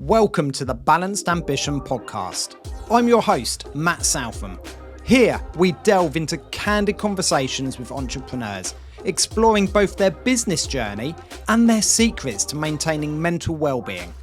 Welcome to the Balanced Ambition podcast. I'm your host, Matt Southam. Here, we delve into candid conversations with entrepreneurs, exploring both their business journey and their secrets to maintaining mental well-being.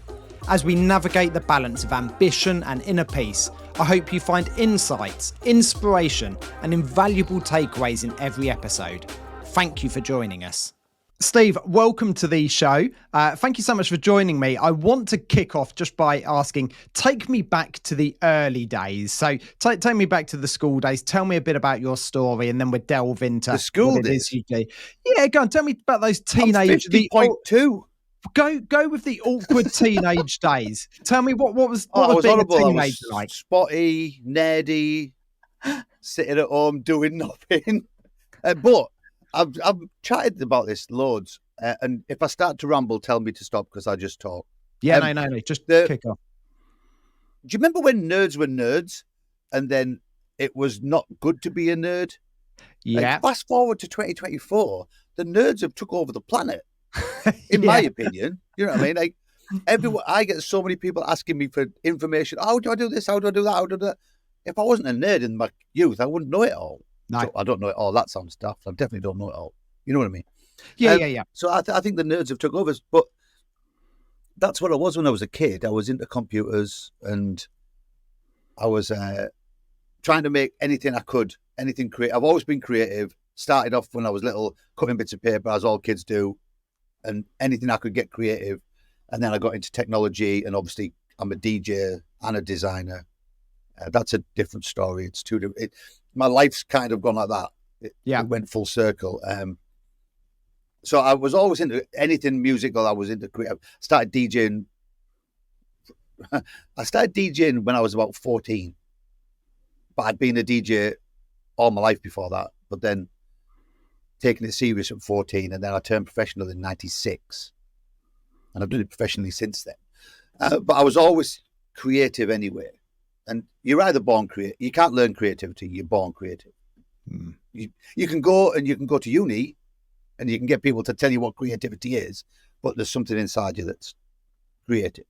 As we navigate the balance of ambition and inner peace, I hope you find insights, inspiration, and invaluable takeaways in every episode. Thank you for joining us. Steve, welcome to the show. Thank you so much for joining me. I want to kick off just by asking, take me back to the early days. So take me back to the school days. Tell me a bit about your story, and then we'll delve into the school what it days. is you do. Yeah, go on. Tell me about those teenage. 50.2. Go with the awkward teenage days. Tell me what was being horrible. a teenager like? Spotty, nerdy, sitting at home doing nothing. But I've chatted about this loads, and if I start to ramble, tell me to stop because I just talk. Yeah, no. Just kick off. Do you remember when nerds were nerds, and then it was not good to be a nerd? Yeah. Fast forward to 2024, the nerds have took over the planet. In my opinion, you know what I mean? Like everyone, I get so many people asking me for information. How do I do this? How do I do that? How do I do that? If I wasn't a nerd in my youth, I wouldn't know it all. No. So I don't know it all. That sounds daft. I definitely don't know it all. You know what I mean? Yeah. So I think the nerds have took over. But that's what I was when I was a kid. I was into computers and I was trying to make anything I could, anything creative. I've always been creative. Started off when I was little, cutting bits of paper, as all kids do, and anything I could get creative. And then I got into technology, and obviously I'm a DJ and a designer. That's a different story. It's two different. My life's kind of gone like that. It went full circle. So I was always into anything musical. I was into creative. Started DJing. I started DJing when I was about 14, but I'd been a DJ all my life before that. But then taking it serious at 14, and then I turned professional in 96, and I've done it professionally since then. But I was always creative anyway. And you're either born creative. You can't learn creativity. You're born creative. You can go to uni, and you can get people to tell you what creativity is, but there's something inside you that's creative.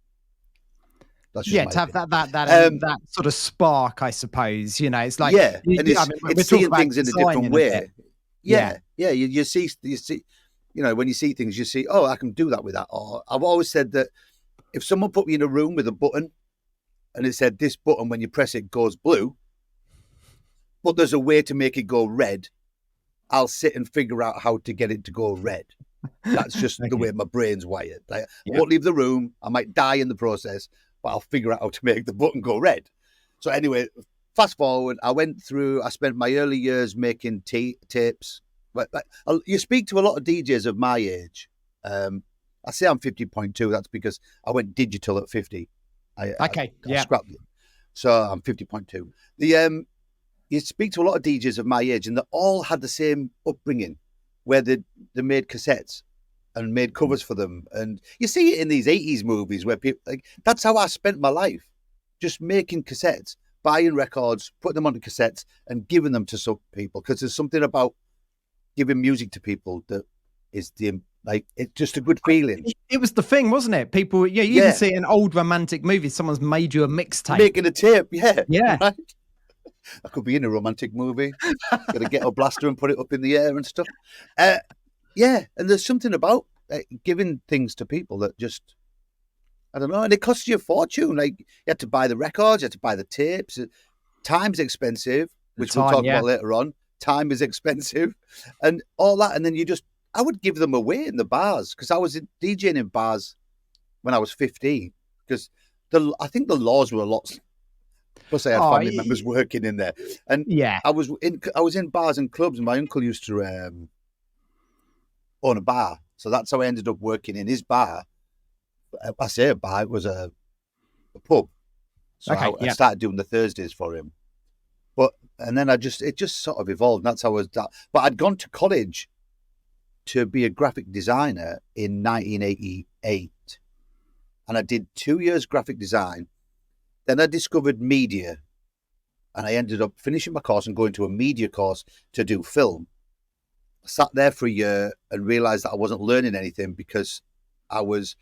That's just to have that sort of spark, I suppose. You know, it's like it's seeing things in a different way. You see, you know, when you see things, you see, oh, I can do that with that. Or I've always said that if someone put me in a room with a button, and it said this button, when you press it, goes blue, but there's a way to make it go red, I'll sit and figure out how to get it to go red. That's just the way my brain's wired. I won't leave the room. I might die in the process, but I'll figure out how to make the button go red. So anyway, fast forward, I spent my early years making tapes. But you speak to a lot of DJs of my age. I say I'm 50.2. That's because I went digital at 50. I scrapped it. So I'm 50.2. You speak to a lot of DJs of my age, and they all had the same upbringing, where they made cassettes and made covers for them. And you see it in these 80s movies where people, like, that's how I spent my life, just making cassettes, buying records, putting them onto cassettes and giving them to some people. Because there's something about giving music to people that is it's just a good feeling. It was the thing, wasn't it? People, you even see it in old romantic movies. Someone's made you a mixtape. Making a tape, yeah. Right? I could be in a romantic movie. Got to get a blaster and put it up in the air and stuff. And there's something about giving things to people that just, I don't know, and it costs you a fortune. Like, you had to buy the records, you had to buy the tapes. Time's expensive, which we'll talk about later on. Time is expensive and all that. And then I would give them away in the bars, because I was DJing in bars when I was 15, because I think the laws were a lot. Plus, I had family members working in there, and I was in bars and clubs. And my uncle used to own a bar, so that's how I ended up working in his bar. I say a bar; it was a pub. So I started doing the Thursdays for him, and then it just sort of evolved. And that's how I was. But I'd gone to college to be a graphic designer in 1988, and I did 2 years graphic design. Then I discovered media, and I ended up finishing my course and going to a media course to do film. I sat there for a year and realized that I wasn't learning anything, because I was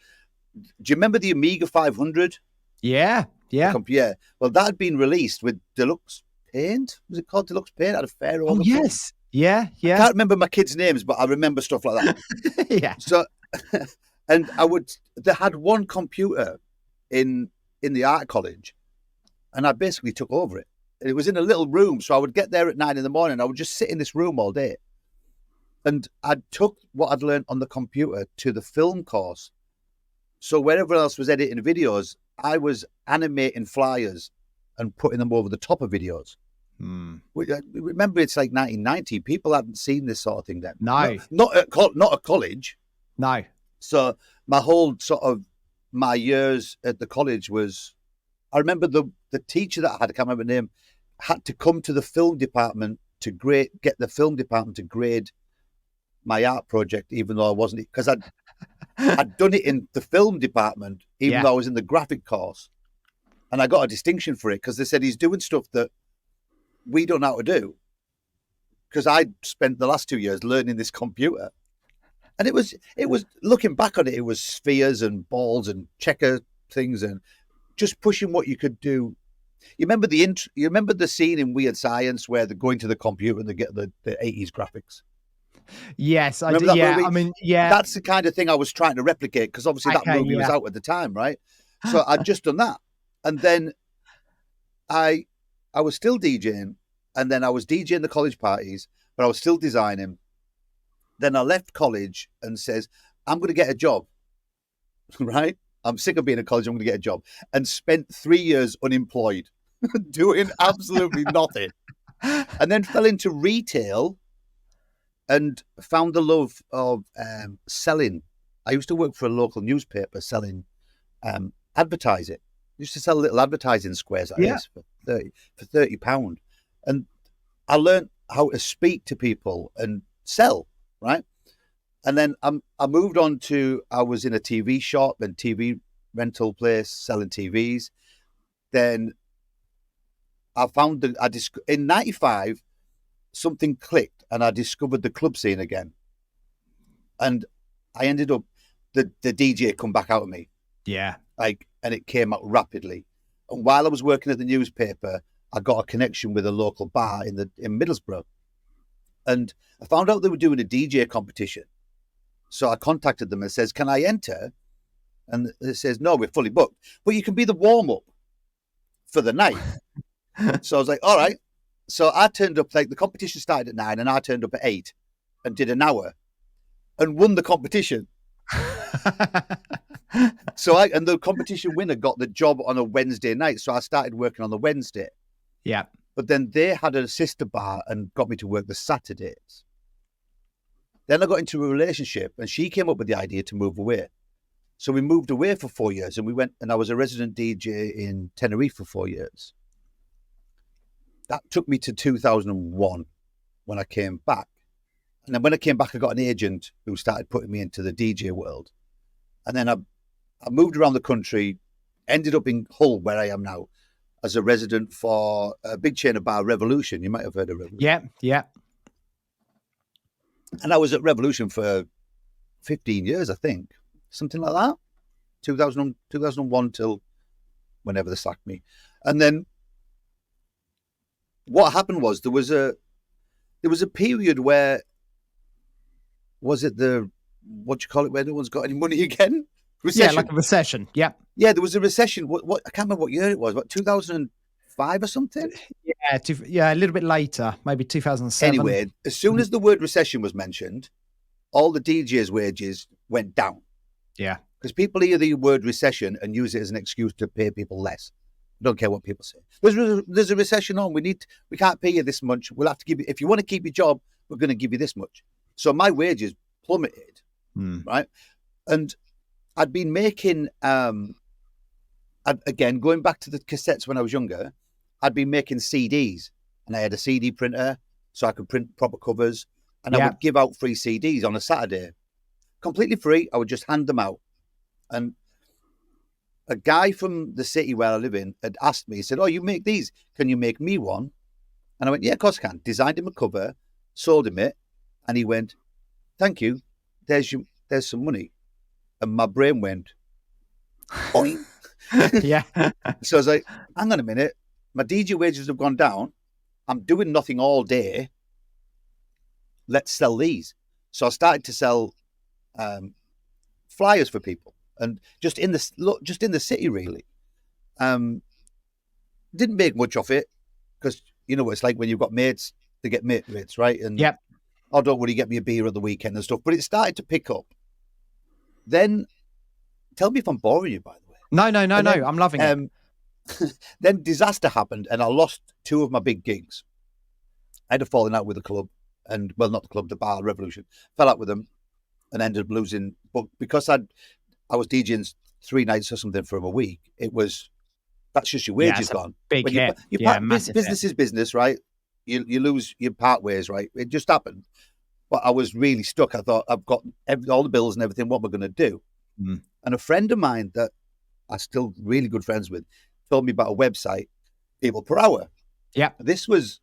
you remember the Amiga 500? Yeah. Yeah. Well, that had been released with Deluxe Paint. Was it called Deluxe Paint? It had a fair Oh, yes. Yeah. I can't remember my kids' names, but I remember stuff like that. Yeah. So, and they had one computer in the art college, and I basically took over it. It was in a little room, so I would get there at 9 a.m. I would just sit in this room all day. And I took what I'd learned on the computer to the film course. So wherever else was editing videos, I was animating flyers and putting them over the top of videos. Remember, it's like 1990. People hadn't seen this sort of thing then. No. Not at college. No. So my whole my years at the college was, I remember the teacher that I had, I can't remember the name, had to come to the film department to get the film department to grade my art project, even though I wasn't, because I'd done it in the film department, even though I was in the graphic course. And I got a distinction for it because they said he's doing stuff that we don't know how to do. Because I spent the last 2 years learning this computer. And it was looking back on it, it was spheres and balls and checker things and just pushing what you could do. You remember the scene in Weird Science where they're going to the computer and they get the 80s graphics? Yes, I do. Yeah, movie? I mean, yeah. That's the kind of thing I was trying to replicate because obviously that movie was out at the time, right? So I'd just done that. And then I was still DJing, and then I was DJing the college parties, but I was still designing. Then I left college and says, I'm going to get a job, right? I'm sick of being at college. I'm going to get a job. And spent 3 years unemployed, doing absolutely nothing. And then fell into retail and found the love of selling. I used to work for a local newspaper selling advertising. I used to sell little advertising squares like this for £30. And I learned how to speak to people and sell, right? And then I moved on to, I was in a TV shop and TV rental place selling TVs. Then I found in 95, something clicked and I discovered the club scene again. And I ended up, the DJ come back out of me. Yeah. And it came out rapidly. And while I was working at the newspaper, I got a connection with a local bar in Middlesbrough. And I found out they were doing a DJ competition. So I contacted them and says, can I enter? And it says, no, we're fully booked. But you can be the warm-up for the night. So I was like, all right. So I turned up, the competition started at 9 and I turned up at 8 and did an hour and won the competition. And the competition winner got the job on a Wednesday night. So I started working on the Wednesday. Yeah. But then they had a sister bar and got me to work the Saturdays. Then I got into a relationship and she came up with the idea to move away. So we moved away for 4 years and we went, and I was a resident DJ in Tenerife for 4 years. That took me to 2001 when I came back. And then when I came back, I got an agent who started putting me into the DJ world. And then I moved around the country, ended up in Hull, where I am now, as a resident for a big chain of bar, Revolution. You might have heard of Revolution. Yeah. And I was at Revolution for 15 years, I think. Something like that. 2001 till whenever they sacked me. And then what happened was there was a period where, was it what do you call it, where no one's got any money again? Recession. Yeah, like a recession. Yeah. Yeah, there was a recession. What I can't remember what year it was. What, 2005 or something? Yeah, a little bit later, maybe 2007. Anyway, as soon as the word recession was mentioned, all the DJs' wages went down. Yeah. Because people hear the word recession and use it as an excuse to pay people less. I don't care what people say. There's a recession on. We can't pay you this much. We'll have to give you, if you want to keep your job, we're going to give you this much. So my wages plummeted, right? And I'd been making, again, going back to the cassettes when I was younger, I'd been making CDs and I had a CD printer so I could print proper covers and I would give out free CDs on a Saturday. Completely free. I would just hand them out. And a guy from the city where I live in had asked me, he said, oh, you make these. Can you make me one? And I went, yeah, of course I can. Designed him a cover, sold him it. And he went, thank you. There's some money. And my brain went, Boing. Yeah. So I was like, hang on a minute. My DJ wages have gone down. I'm doing nothing all day. Let's sell these. So I started to sell flyers for people, and just in the city, really. Didn't make much of it because you know what it's like when you've got mates. They get mate rates, right? And Yep. oh, don't worry, get me a beer at the weekend and stuff. But it started to pick up. Then, tell me if I'm boring you, by the way. No. I'm loving it. Then disaster happened, and I lost 2 of my big gigs. I had a falling out with the club, and well, not the club, the bar, Revolution. Fell out with them, and ended up losing. But because I was DJing 3 nights or something for a week, that's just your wages gone. Big hit. Massive business hit. is business, right? You lose, you part ways, right? It just happened. But I was really stuck. I thought, I've got all the bills and everything. What am I going to do? Mm. And a friend of mine that I'm still really good friends with told me about a website, People Per Hour. Yeah. This was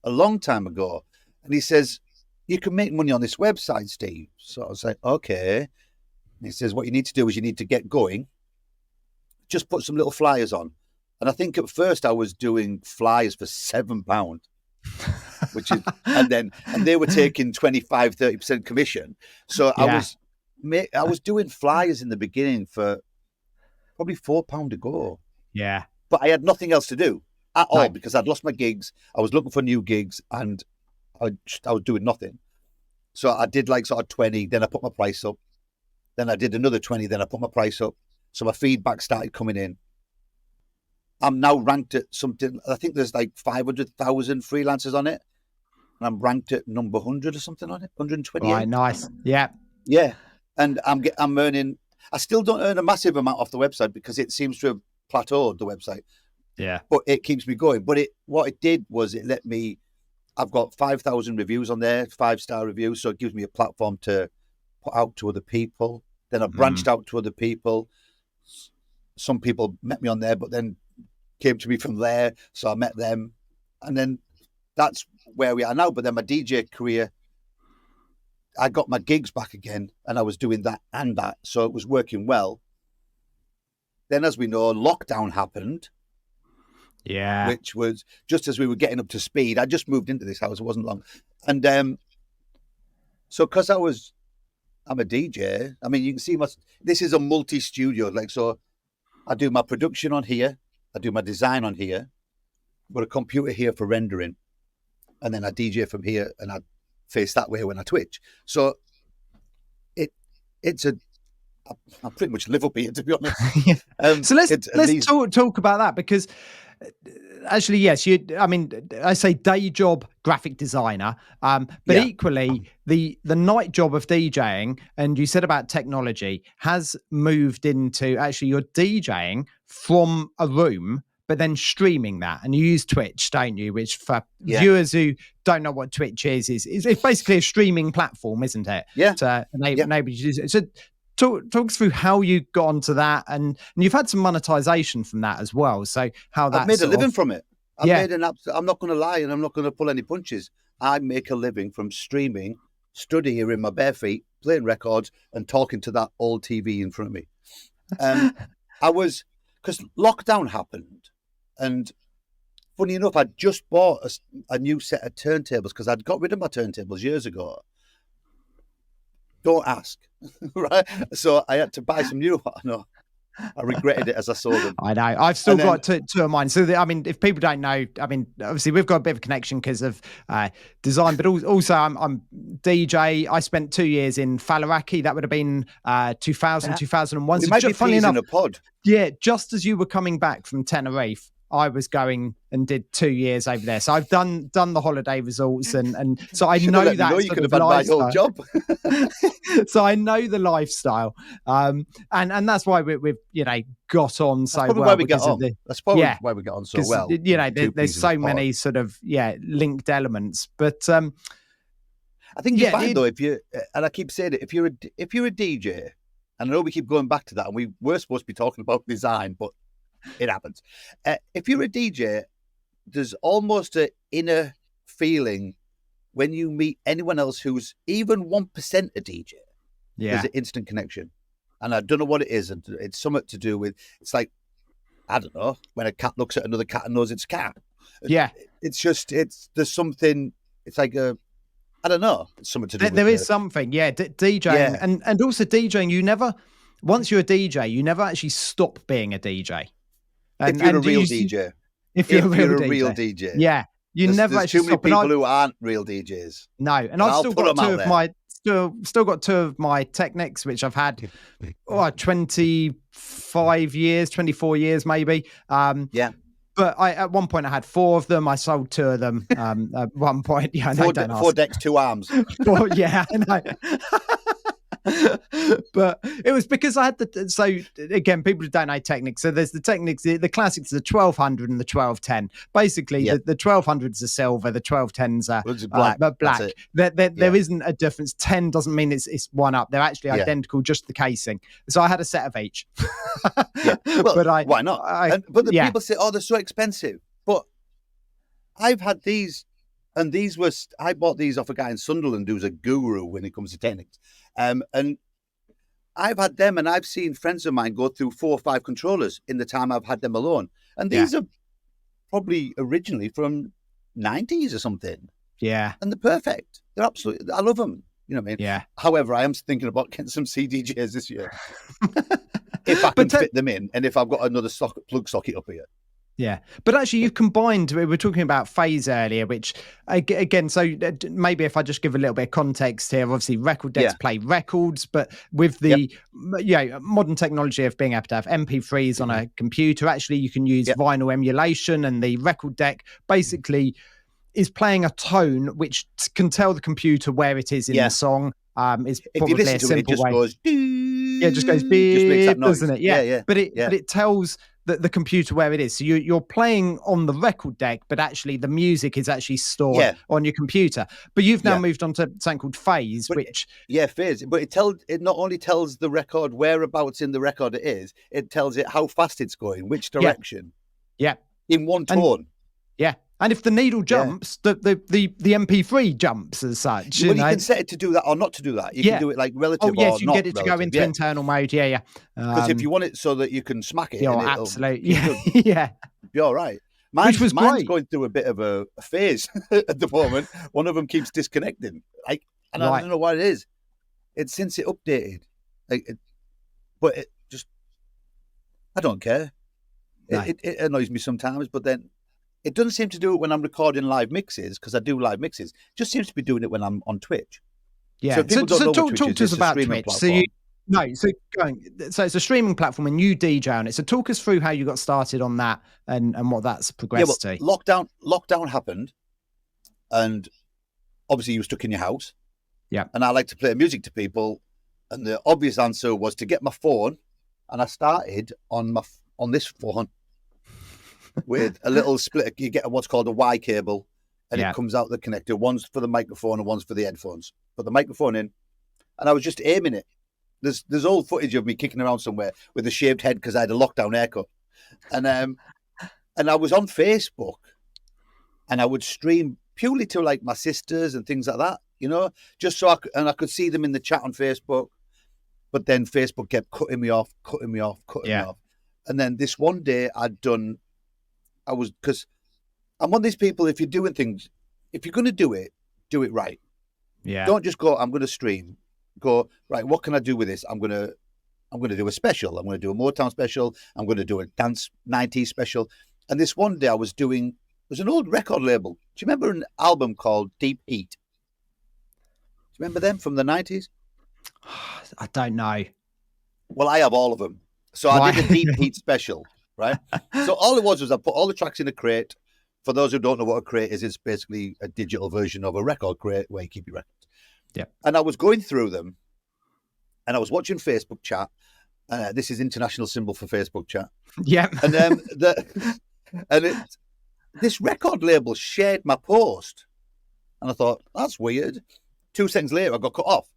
a long time ago. And he says, you can make money on this website, Steve. So I was like, okay. And he says, what you need to do is you need to get going. Just put some little flyers on. And I think at first I was doing flyers for £7. Which is, and they were taking 25-30% commission. So I was doing flyers in the beginning for probably £4 a go. Yeah. But I had nothing else to do at all because I'd lost my gigs. I was looking for new gigs and I was doing nothing. So I did like sort of 20, then I put my price up. Then I did another 20, then I put my price up. So my feedback started coming in. I'm now ranked at something, I think there's like 500,000 freelancers on it. And I'm ranked at number 100 or something on it, 128. Right, nice. Yeah. Yeah. And I'm earning, I still don't earn a massive amount off the website because it seems to have plateaued, the website. Yeah. But it keeps me going. But what it did was it let me, I've got 5,000 reviews on there, 5-star reviews. So it gives me a platform to put out to other people. Then I branched out to other people. Some people met me on there, but then came to me from there. So I met them. And then that's where we are now. But then my DJ career, I got my gigs back again and I was doing that and that. So it was working well. Then, as we know, lockdown happened. Yeah. Which was just as we were getting up to speed. I just moved into this house. It wasn't long. And so because I'm a DJ, I mean, you can see this is a multi-studio. Like, so I do my production on here. I do my design on here. I've got a computer here for rendering. And then I DJ from here and I face that way when I Twitch. So I pretty much live up here, to be honest. So let's talk about that because actually, yes, I say day job graphic designer, but equally the night job of DJing, and you said about technology, has moved into actually you're DJing from a room, but then streaming that, and you use Twitch, don't you? Which for viewers who don't know what Twitch is it's basically a streaming platform, isn't it? Yeah. To enable you to do it. So talk us through how you got onto that, and you've had some monetization from that as well. So how that I've made a living from it. I'm not going to lie, and I'm not going to pull any punches. I make a living from streaming, study here in my bare feet, playing records, and talking to that old TV in front of me. Because lockdown happened, and funny enough, I just bought a new set of turntables because I'd got rid of my turntables years ago. Don't ask, right? So I had to buy some new. No, I regretted it as I saw them. I know. I've still got two of mine. So, if people don't know, obviously we've got a bit of a connection because of design, but also I'm DJ. I spent 2 years in Faliraki. That would have been 2000, 2001. We might be funny enough, in a pod. Yeah, just as you were coming back from Tenerife, I was going and did 2 years over there. So I've done the holiday resorts and so I know that. You could have had my whole job. So I know the lifestyle. And that's why we've got on so well. Why we get on. That's probably why we get on so well. There's so many sort of linked elements. But I think you find though, and I keep saying it, if you're a DJ, and I know we keep going back to that, and we were supposed to be talking about design, but it happens. If you're a DJ, there's almost an inner feeling when you meet anyone else who's even 1% a DJ. There's an instant connection. and I don't know what it is. And it's something to do with, it's like, I don't know, when a cat looks at another cat and knows it's a cat. Yeah. There's something, it's like I don't know, it's something to do with there is something, DJing, and also DJing, once you're a DJ, you never actually stop being a DJ. And, if you're a real DJ. If you're a real DJ. Yeah. There's actually too many people who aren't real DJs. No, and I've still got still got two of my Technics, which I've had 25 years, 24 years maybe. But at one point I had 4 of them. I sold 2 of them at one point. Yeah, 4 decks, 2 arms. Yeah, I know. But it was because I had so again, people who don't know Technics. So there's the Technics, the classics, the 1200 and the 1210. Basically, the 1200s are silver, the 1210s are black. There isn't a difference. 10 doesn't mean it's one up. They're actually identical, just the casing. So I had a set of each. Well, but why not? But the people say, "Oh, they're so expensive." But I've had these, and I bought these off a guy in Sunderland who's a guru when it comes to Technics. And I've had them, and I've seen friends of mine go through 4 or 5 controllers in the time I've had them alone. And these are probably originally from 90s or something. Yeah. And they're perfect. They're absolutely, I love them. You know what I mean? Yeah. However, I am thinking about getting some CDJs this year. If I can fit them in, and if I've got another plug socket up here. Yeah, but actually you've combined, we were talking about phase earlier, which again, so maybe if I just give a little bit of context here, obviously record decks play records, but with the modern technology of being able to have MP3s on a computer, actually you can use vinyl emulation, and the record deck basically is playing a tone which can tell the computer where it is in the song. Is probably a simple way. Goes, it just goes beep, doesn't it? Yeah. But it tells the computer where it is. So you're playing on the record deck, but actually the music is actually stored on your computer. But you've now moved on to something called phase, phase. But it not only tells the record whereabouts in the record it is, it tells it how fast it's going, which direction. Yeah. In one tone. And if the needle jumps, the MP3 jumps as such. Well, you can set it to do that or not to do that. You can do it like relative or not. Oh, yes, you get it to go into internal mode. Yeah. Because if you want it so that you can smack it. Absolutely. Yeah. Be all right. Mine's going through a bit of a phase at the moment. One of them keeps disconnecting. I don't know what it is. It's since it updated. But it just, I don't care. No. It annoys me sometimes, but then it doesn't seem to do it when I'm recording live mixes, because I do live mixes. It just seems to be doing it when I'm on Twitch. Yeah. So people don't know talk what Twitch to us about Twitch. Platform. So it's a streaming platform and you DJ on it. So talk us through how you got started on that and what that's progressed to. Lockdown happened, and obviously you were stuck in your house. Yeah. And I like to play music to people, and the obvious answer was to get my phone, and I started on this phone. With a little split, you get what's called a Y cable, and it comes out the connector. One's for the microphone and one's for the headphones. Put the microphone in, and I was just aiming it. There's old footage of me kicking around somewhere with a shaved head because I had a lockdown haircut, and I was on Facebook, and I would stream purely to like my sisters and things like that, just so I could see them in the chat on Facebook. But then Facebook kept cutting me off, and then this one day because I'm one of these people, if you're doing things, if you're going to do it right. Yeah. Don't just go, I'm going to stream. Go, right, what can I do with this? I'm going to do a special. I'm going to do a Motown special. I'm going to do a dance 90s special. And this one day there's an old record label. Do you remember an album called Deep Heat? Do you remember them from the 90s? I don't know. Well, I have all of them. So I did a Deep Heat special. Right. So all it was I put all the tracks in a crate. For those who don't know what a crate is, it's basically a digital version of a record crate where you keep your records. Yeah. And I was going through them, and I was watching Facebook chat. This is international symbol for Facebook chat. Yeah. And this record label shared my post, and I thought, that's weird. 2 seconds later, I got cut off.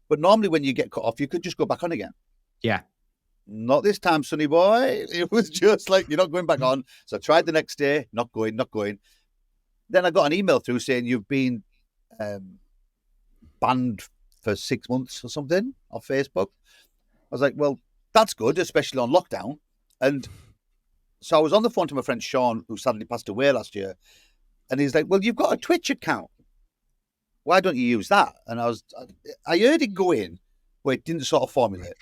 But normally, when you get cut off, you could just go back on again. Yeah. Not this time, sonny boy. It was just like, you're not going back on. So I tried the next day, not going. Then I got an email through saying you've been banned for 6 months or something off Facebook. was like, well, that's good, especially on lockdown. And so I was on the phone to my friend Sean, who sadly passed away last year. And he's like, well, you've got a Twitch account. Why don't you use that? And I heard it go in, but it didn't sort of formulate.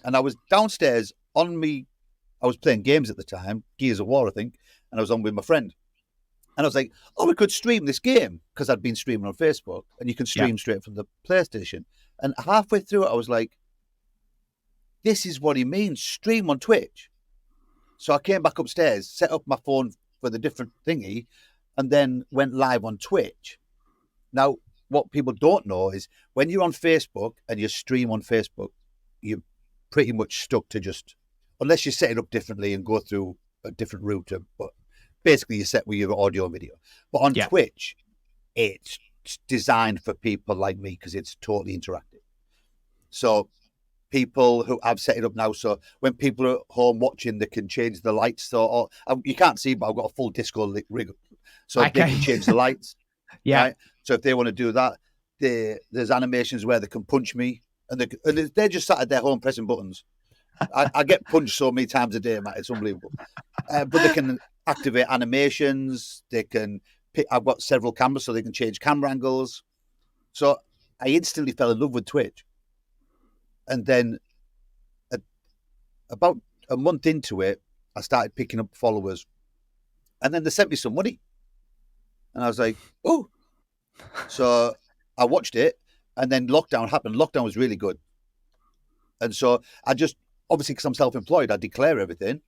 And I was downstairs I was playing games at the time, Gears of War, I think, and I was on with my friend. And I was like, oh, we could stream this game, because I'd been streaming on Facebook, and you can stream straight from the PlayStation. And halfway through it, I was like, this is what he means, stream on Twitch. So I came back upstairs, set up my phone for the different thingy, and then went live on Twitch. Now, what people don't know is when you're on Facebook and you stream on Facebook, you're pretty much stuck to just, unless you set it up differently and go through a different route, but basically you're set with your audio and video. But on Twitch, it's designed for people like me because it's totally interactive. So people who have set it up now, so when people are at home watching, they can change the lights. Or you can't see, but I've got a full disco rig, so they can change the lights. Right? So if they want to do that, there's animations where they can punch me, and they're just sat at their home pressing buttons. I get punched so many times a day, Matt. It's unbelievable. But they can activate animations. They can pick. I've got several cameras, so they can change camera angles. So I instantly fell in love with Twitch. And then about a month into it, I started picking up followers. And then they sent me some money. And I was like, oh. So I watched it. And then lockdown happened. Lockdown was really good. And so I just, obviously, because I'm self-employed, I declare everything.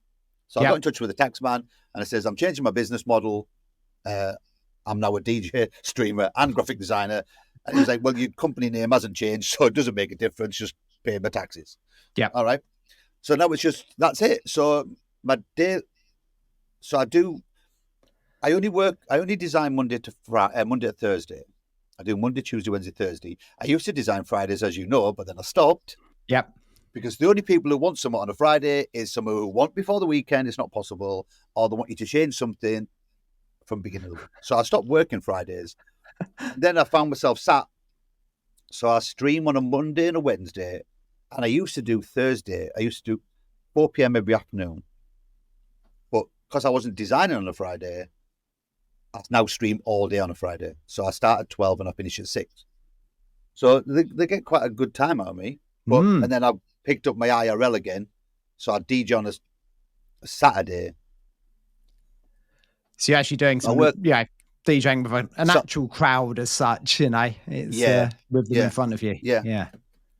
So I got in touch with the tax man. And I says, I'm changing my business model. I'm now a DJ, streamer, and graphic designer. And he was like, well, your company name hasn't changed, so it doesn't make a difference. Just pay my taxes. Yeah. All right. So now it's just, that's it. So my day, so I only design Monday to Thursday. I do Monday, Tuesday, Wednesday, Thursday. I used to design Fridays, as you know, but then I stopped. Yep. Because the only people who want someone on a Friday is someone who want before the weekend, it's not possible, or they want you to change something from beginning of the week. So I stopped working Fridays. Then I found myself sat. So I stream on a Monday and a Wednesday. And I used to do Thursday. I used to do 4 p.m. every afternoon. But because I wasn't designing on a Friday, I now stream all day on a Friday. So I start at 12 and I finish at 6. So they get quite a good time out of me. But and then I picked up my IRL again. So I DJ on a Saturday. So you're actually doing some DJing with an actual crowd as such, you know. It's with them in front of you. Yeah.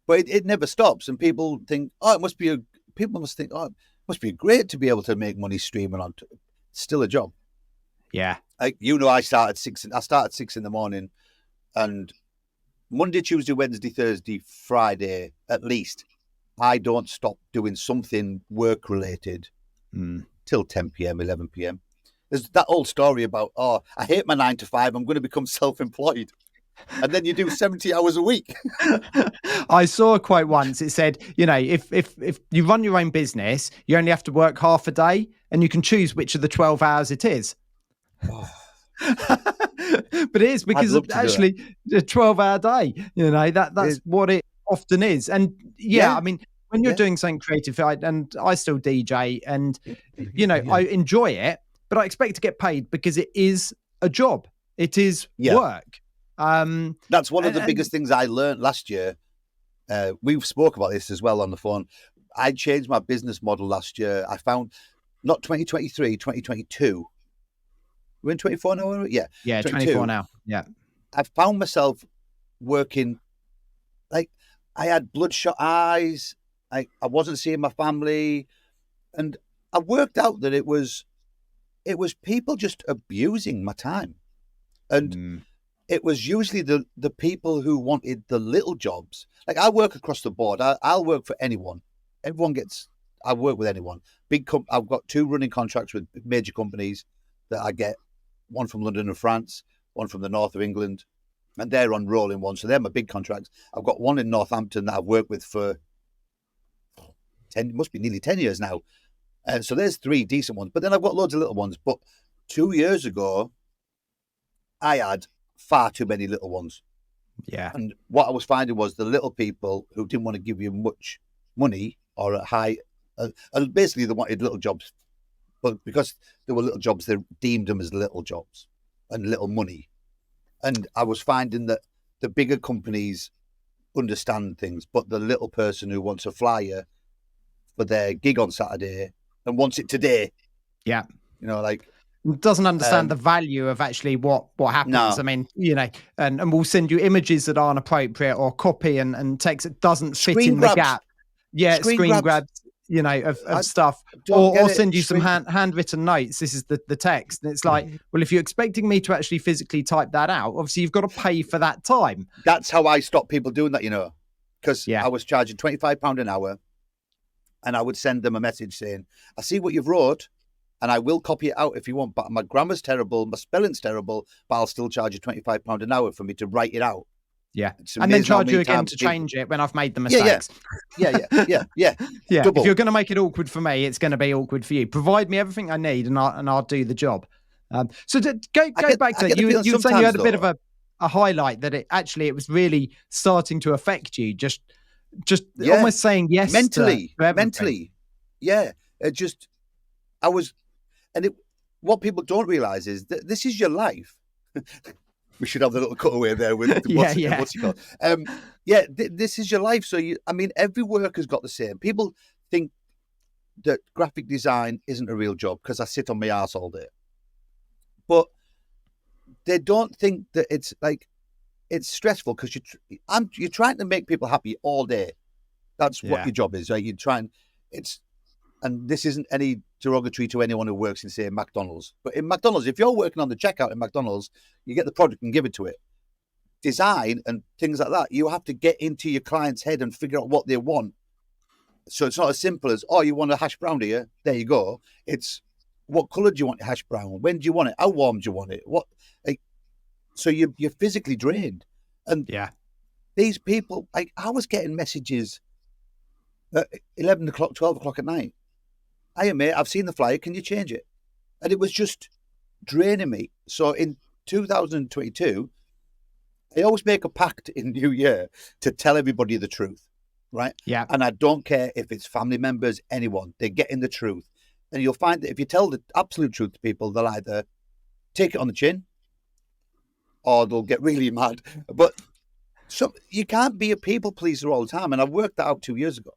But it never stops. And people think, it must be great to be able to make money streaming on. It's still a job. Yeah. I started 6 in the morning, and Monday, Tuesday, Wednesday, Thursday, Friday, at least, I don't stop doing something work related till 10 p.m., 11 p.m. There's that old story about, I hate my 9 to 5, I'm going to become self-employed. And then you do 70 hours a week. I saw a quote once. It said, you know, if you run your own business, you only have to work half a day and you can choose which of the 12 hours it is. Oh. But it is because of actually a 12-hour day, you know, that's what it often is. And I mean, when you're doing something creative, and I still DJ, and, you know, I enjoy it, but I expect to get paid because it is a job. It is work. That's one of the biggest things I learned last year. We've spoke about this as well on the phone. I changed my business model last year. I found, not 2023, 2022. We're in 24 now? Yeah. Yeah, 24 now. Yeah. I found myself working, like, I had bloodshot eyes. I wasn't seeing my family. And I worked out that it was people just abusing my time. And it was usually the people who wanted the little jobs. Like, I work across the board. I'll work for anyone. I work with anyone. I've got 2 running contracts with major companies that I get. One from London and France, one from the north of England. And they're on rolling ones. So they're my big contracts. I've got one in Northampton that I've worked with for must be nearly 10 years now. And so there's 3 decent ones. But then I've got loads of little ones. But 2 years ago, I had far too many little ones. Yeah. And what I was finding was the little people who didn't want to give you much money or at high, basically they wanted little jobs, but because there were little jobs, they deemed them as little jobs and little money. And I was finding that the bigger companies understand things, but the little person who wants a flyer for their gig on Saturday and wants it today, like doesn't understand the value of actually what happens. No. I mean, and we'll send you images that aren't appropriate or copy and text that doesn't fit in the gap. Yeah, screen grabs, of stuff, or send you some handwritten notes. This is the text, and it's like, well, if you're expecting me to actually physically type that out, obviously you've got to pay for that time. That's how I stopped people doing that, because I was charging £25 an hour, and I would send them a message saying, "I see what you've wrote, and I will copy it out if you want, but my grammar's terrible, my spelling's terrible, but I'll still charge you £25 an hour for me to write it out." Yeah, and then charge you again to change it when I've made the mistakes. Yeah. If you're going to make it awkward for me, it's going to be awkward for you. Provide me everything I need, and I'll do the job. So to go back to you were saying you had a bit of a highlight that it was really starting to affect you. Just almost saying yes mentally. Yeah, I was, and what people don't realize is that this is your life. We should have the little cutaway there with what's it called? This is your life. So every worker's got the same. People think that graphic design isn't a real job because I sit on my ass all day, but they don't think that it's stressful because you're trying to make people happy all day. That's what your job is, right? You're trying. And this isn't any derogatory to anyone who works in, say, McDonald's. But in McDonald's, if you're working on the checkout in McDonald's, you get the product and give it to it. Design and things like that, you have to get into your client's head and figure out what they want. So it's not as simple as, you want a hash brown here? There you go. It's, what colour do you want your hash brown? When do you want it? How warm do you want it? So you're physically drained. And these people, I was getting messages at 11 o'clock, 12 o'clock at night. "Hiya, mate, I've seen the flyer. Can you change it?" And it was just draining me. So in 2022, I always make a pact in New Year to tell everybody the truth, right? Yeah. And I don't care if it's family members, anyone, they're getting the truth. And you'll find that if you tell the absolute truth to people, they'll either take it on the chin or they'll get really mad. But you can't be a people pleaser all the time. And I worked that out 2 years ago.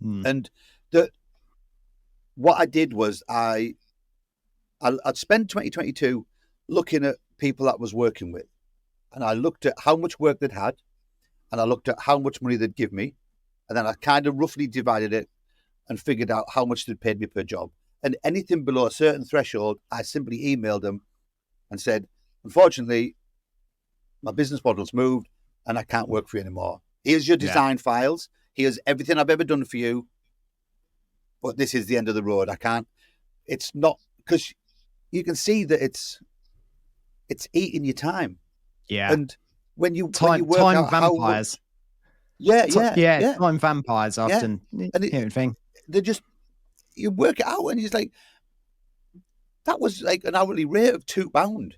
And what I did was I'd spend 2022 looking at people I was working with, and I looked at how much work they'd had, and I looked at how much money they'd give me, and then I kind of roughly divided it and figured out how much they'd paid me per job. And anything below a certain threshold, I simply emailed them and said, "Unfortunately, my business model's moved and I can't work for you anymore. Here's your design files. Here's everything I've ever done for you. But this is the end of the road. I can't." It's not, because you can see that it's eating your time. Yeah. And when you time vampires. Time vampires often. Thing. They just, you work it out and you're like, that was like an hourly rate of £2.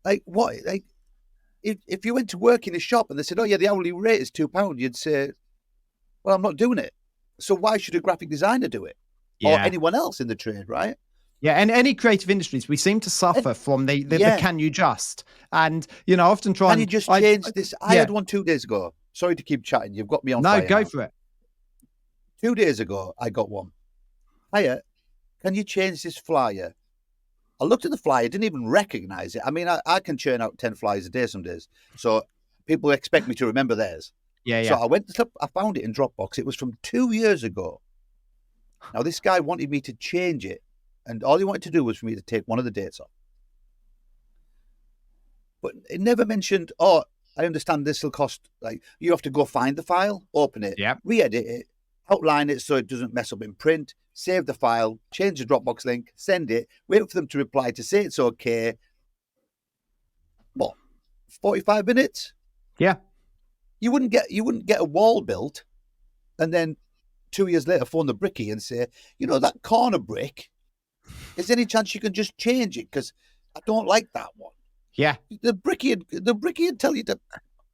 Like what? Like if you went to work in a shop and they said, "Oh yeah, the hourly rate is £2," you'd say, "Well, I'm not doing it. So why should a graphic designer do it?" Or anyone else in the trade, right? Yeah, and any creative industries, we seem to suffer from the "can you just?" And I often try. Can you just change this? I had one 2 days ago. Sorry to keep chatting. You've got me on fire. No, go now. for it. 2 days ago, I got one. "Hiya, can you change this flyer?" I looked at the flyer, didn't even recognize it. I mean, I can churn out 10 flyers a day some days. So people expect me to remember theirs. Yeah. So I found it in Dropbox. It was from 2 years ago. Now, this guy wanted me to change it. And all he wanted to do was for me to take one of the dates off. But it never mentioned, "I understand this will cost," like, you have to go find the file, open it, re-edit it, outline it so it doesn't mess up in print, save the file, change the Dropbox link, send it, wait for them to reply to say it's okay. What, 45 minutes? Yeah. You wouldn't get a wall built and then 2 years later phone the brickie and say, "That corner brick, is there any chance you can just change it? Because I don't like that one." Yeah. The brickie would tell you that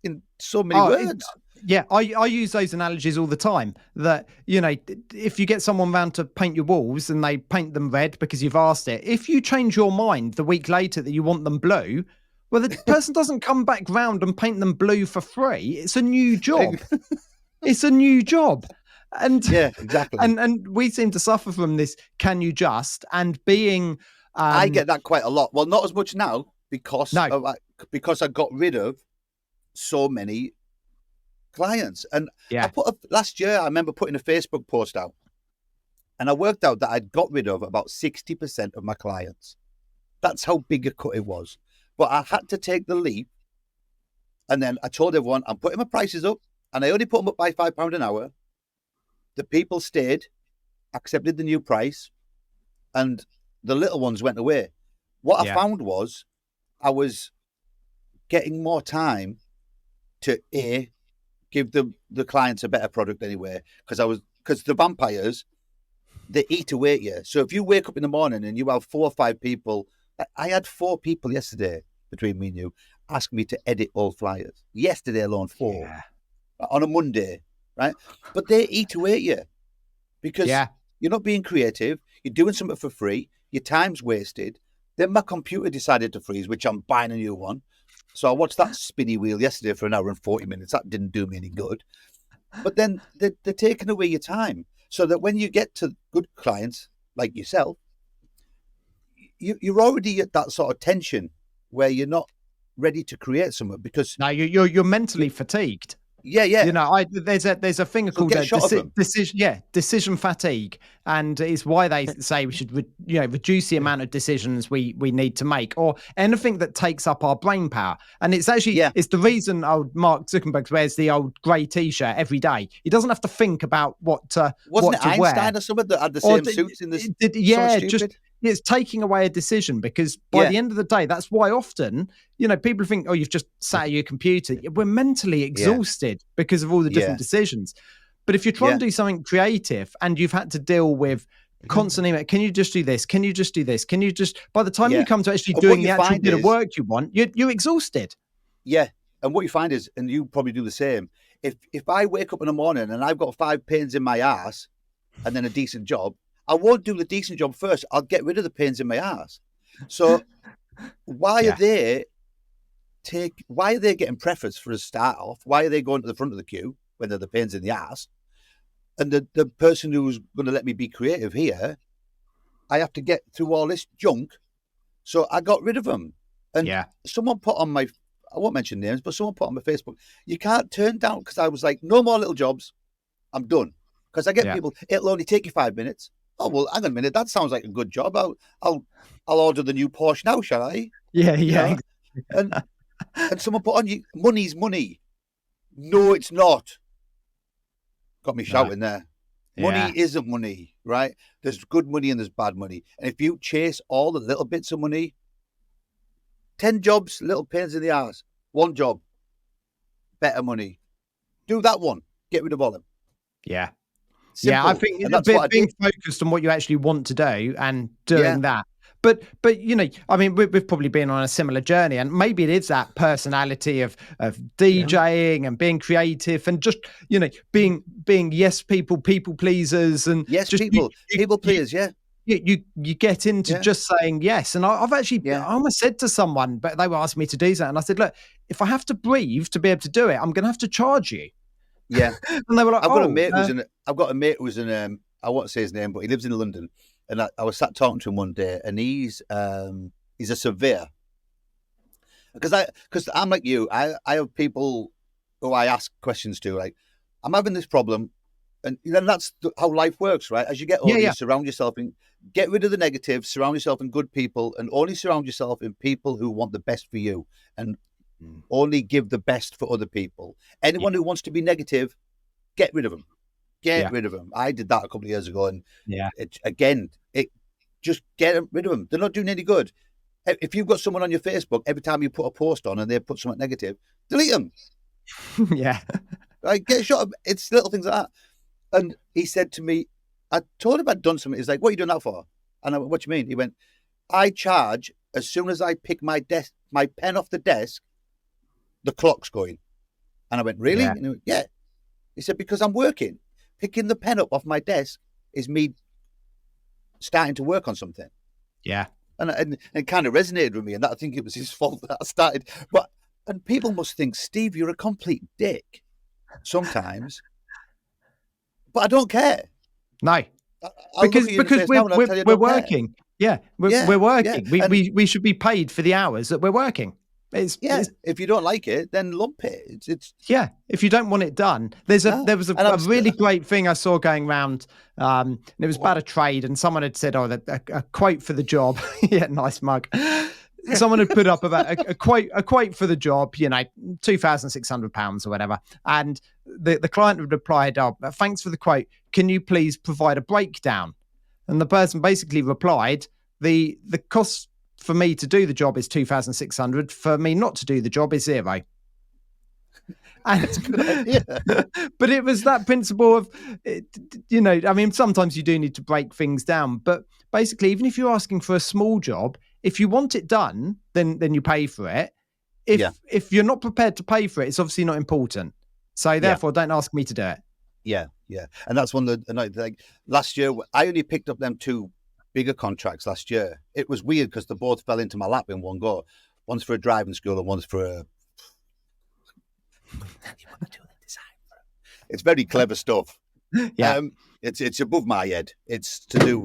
in so many words. Yeah, I use those analogies all the time, that, if you get someone round to paint your walls and they paint them red because you've asked it, if you change your mind the week later that you want them blue, well, the person doesn't come back round and paint them blue for free. It's a new job. It's a new job. And yeah, exactly. And we seem to suffer from this, can you just, and being... I get that quite a lot. Well, not as much now because I got rid of so many clients. And last year, I remember putting a Facebook post out, and I worked out that I'd got rid of about 60% of my clients. That's how big a cut it was. But I had to take the leap. And then I told everyone, I'm putting my prices up, and I only put them up by £5 an hour. The people stayed, accepted the new price, and the little ones went away. What I found was I was getting more time to give the clients a better product anyway, because the vampires, they eat away at you. So if you wake up in the morning and you have 4 or 5 people, I had 4 people yesterday, between me and you, ask me to edit all flyers. Yesterday alone, 4 on a Monday, right? But they eat away at you because you're not being creative. You're doing something for free. Your time's wasted. Then my computer decided to freeze, which I'm buying a new one. So I watched that spinny wheel yesterday for 1 hour and 40 minutes. That didn't do me any good. But then they're taking away your time, so that when you get to good clients like yourself, you're already at that sort of tension where you're not ready to create something because you're mentally fatigued. Yeah. There's a thing called decision fatigue, and it's why they say we should reduce the amount of decisions we need to make, or anything that takes up our brain power. And it's actually it's the reason Mark Zuckerberg wears the old grey T-shirt every day. He doesn't have to think about what to Einstein wear. Or something that had the same suits in this. It's taking away a decision, because by the end of the day, that's why often, people think, you've just sat at your computer. We're mentally exhausted because of all the different decisions. But if you're trying to do something creative and you've had to deal with constant email, can you just do this? Can you just do this? Can you just, by the time you come to actually doing the actual bit of work you want, you're exhausted. Yeah. And what you find is, and you probably do the same, if I wake up in the morning and I've got 5 pains in my ass and then a decent job, I won't do the decent job first. I'll get rid of the pains in my ass. So why are they getting preference for a start off? Why are they going to the front of the queue when they're the pains in the ass? And the person who's going to let me be creative here, I have to get through all this junk. So I got rid of them. And someone put on I won't mention names, but someone put on my Facebook, you can't turn down, because I was like, no more little jobs. I'm done. Because I get people, it'll only take you 5 minutes. Oh, well, hang on a minute. That sounds like a good job. I'll order the new Porsche now, shall I? Yeah. And someone put on, money's money. No, it's not. Got me shouting there. Money isn't money, right? There's good money and there's bad money. And if you chase all the little bits of money, 10 jobs, little pains in the ass. 1 job, better money. Do that one. Get rid of all of them. Yeah. Simple. Yeah, I think being focused on what you actually want to do and doing that. But we've probably been on a similar journey, and maybe it is that personality of DJing and being creative and just being people pleasers, and people pleasers. You get into just saying yes. And I've actually I almost said to someone, but they were asking me to do that, and I said, look, if I have to breathe to be able to do it, I'm going to have to charge you. Yeah. And they were like, I've got a mate who's in I won't say his name, but he lives in London. And I was sat talking to him one day, and he's a surveyor. Because I'm like you, I have people who I ask questions to, like, I'm having this problem, and then that's how life works, right? As you get older, you surround yourself and get rid of the negative, surround yourself in good people, and only surround yourself in people who want the best for you, and only give the best for other people. Anyone who wants to be negative, get rid of them. Get rid of them. I did that a couple of years ago, and just get rid of them. They're not doing any good. If you've got someone on your Facebook, every time you put a post on and they put something negative, delete them. Like, get shot. It's little things like that. And he said to me, I told him I'd done something. He's like, what are you doing that for? And I went, what do you mean? He went, I charge as soon as I pick my pen off the desk, the clock's going. And I went, really? And he went, yeah. He said, because I'm working. Picking the pen up off my desk is me starting to work on something. Yeah. And it kind of resonated with me, and that, I think it was his fault that I started. And people must think, Steve, you're a complete dick sometimes. But I don't care. No. I'll because we're working. Care. Yeah, we're working. Yeah. We should be paid for the hours that we're working. It's if you don't like it, then lump it. It's yeah. If you don't want it done, there was a really great thing I saw going around. And it was about a trade, and someone had said, a quote for the job. Yeah, nice mug. Someone had put up about a quote for the job, £2,600 or whatever. And the client had replied, thanks for the quote. Can you please provide a breakdown? And the person basically replied, the cost for me to do the job is 2,600. For me not to do the job is zero. And, that's a good idea. But it was that principle of, sometimes you do need to break things down. But basically, even if you're asking for a small job, if you want it done, then you pay for it. If you're not prepared to pay for it, it's obviously not important. So therefore, don't ask me to do it. Yeah. And that's one of the, last year, I only picked up them 2 bigger contracts last year. It was weird because they both fell into my lap in one go. One's for a driving school and one's for a... It's very clever stuff. Yeah. It's above my head. It's to do...